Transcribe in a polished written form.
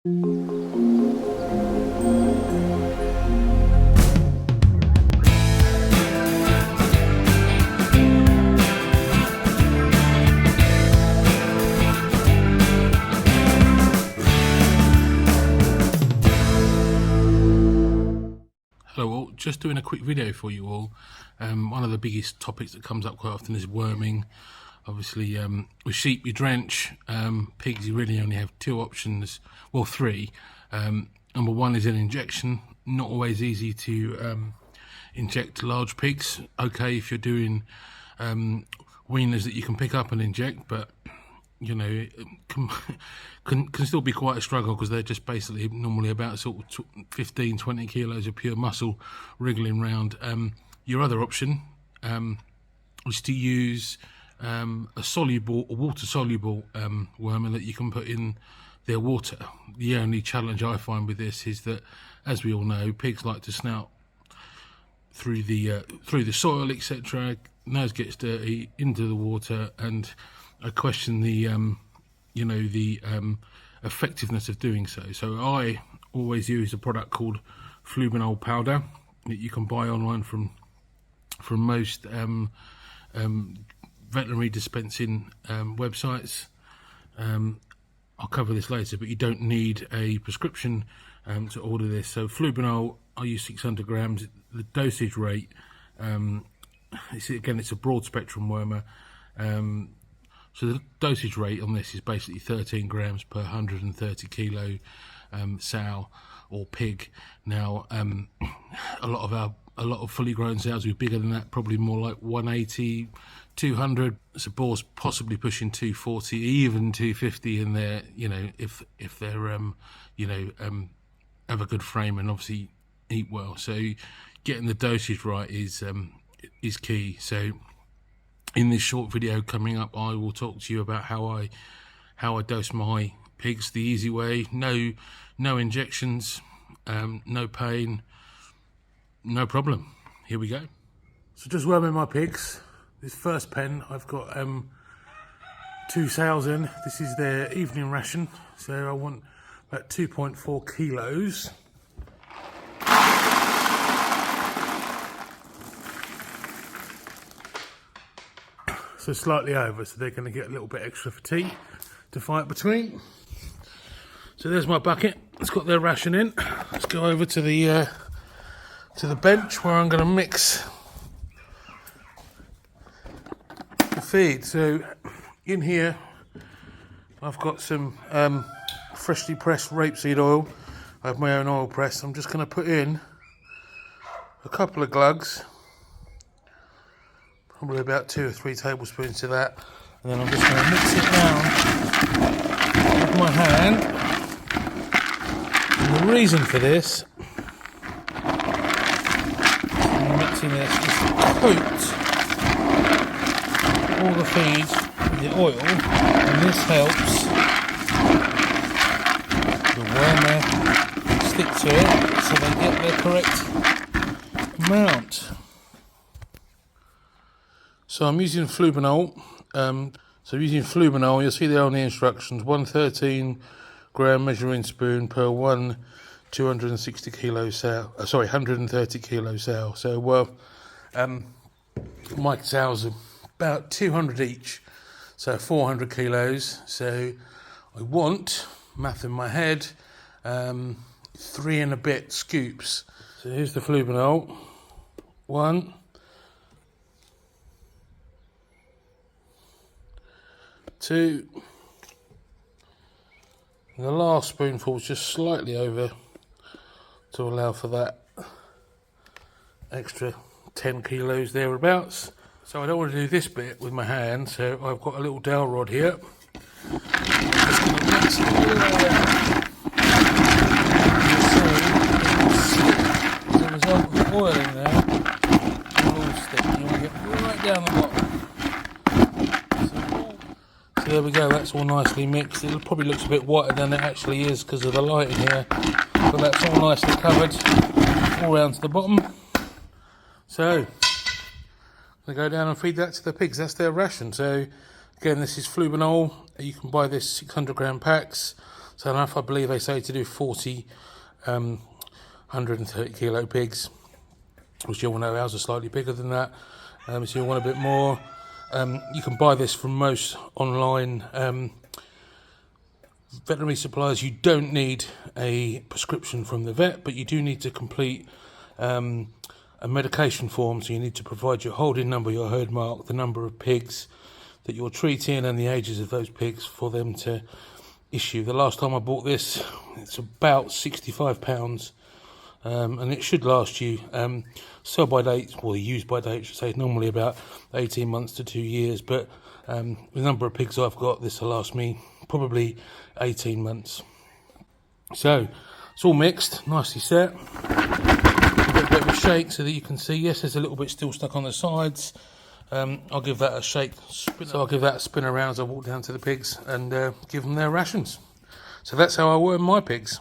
Hello all, just doing a quick video for you all. One of the biggest topics that comes up quite often is worming. Obviously with sheep you drench, pigs you really only have two options, well three. Number one is an injection. Not always easy to inject large pigs. Okay if you're doing weaners that you can pick up and inject, but you know, it can still be quite a struggle because they're just basically normally about sort of 15-20 kilos of pure muscle wriggling round. Your other option is to use a water-soluble wormer that you can put in their water. The only challenge I find with this is that, as we all know, pigs like to snout through the soil, etc. Nose gets dirty into the water, and I question the effectiveness of doing so. So I always use a product called flubanol powder that you can buy online from most veterinary dispensing websites. I'll cover this later, but you don't need a prescription to order this. So flubanol, I use 600 grams. The dosage rate, it's a broad spectrum wormer. So the dosage rate on this is basically 13 grams per 130 kilo sow or pig. Now, a lot of fully grown sows will be bigger than that, probably more like 180, 200. So boars possibly pushing 240, even 250 in there. You know, if they're have a good frame and obviously eat well. So getting the dosage right is key. So in this short video coming up, I will talk to you about how I dose my pigs the easy way. No injections, no pain, no problem. Here we go. So just worming my pigs. This first pen, I've got 2 sows in. This is their evening ration, so I want about 2.4 kilos. So slightly over, so they're going to get a little bit extra for tea to fight between. So there's my bucket. It's got their ration in. Let's go over to the bench where I'm going to mix the feed. So in here, I've got some freshly pressed rapeseed oil. I have my own oil press. I'm just going to put in a couple of glugs. Probably about 2 or 3 tablespoons of that, and then I'm just going to mix it down with my hand. And the reason for this, I'm mixing this, is to coat all the feed with the oil, and this helps the wormer stick to it so they get the correct amount. So I'm using flubanol. You'll see there on the instructions, 113 gram measuring spoon per 130 kilo sow. So my sows are about 200 each, so 400 kilos. So I want, math in my head, 3 and a bit scoops. So here's the flubanol. 1, 2, and the last spoonful is just slightly over to allow for that extra 10 kilos thereabouts. So I don't want to do this bit with my hand, so I've got a little dowel rod here. I'm just going to mix it all around. As a result of the oil in there, it will all stick. You want to get right down the bottom. So there we go, that's all nicely mixed. It probably looks a bit whiter than it actually is because of the light in here, but that's all nicely covered all round to the bottom. So I'm going to go down and feed that to the pigs. That's their ration. So again, this is flubanol. You can buy this 600 gram packs. So enough, I believe they say to do 40 130 kilo pigs, which you'll know ours are slightly bigger than that. So you'll want a bit more. You can buy this from most online veterinary suppliers. You don't need a prescription from the vet, but you do need to complete a medication form. So you need to provide your holding number, your herd mark, the number of pigs that you're treating, and the ages of those pigs for them to issue. The last time I bought this, it's about £65, and it should last you, sell by date, or the use by date, I should say, normally about 18 months to 2 years, but the number of pigs I've got, this will last me probably 18 months. So it's all mixed, nicely set. Give it a bit of a shake so that you can see, yes, there's a little bit still stuck on the sides. I'll give that a shake, so I'll give that a spin around as I walk down to the pigs and give them their rations. So that's how I worm my pigs.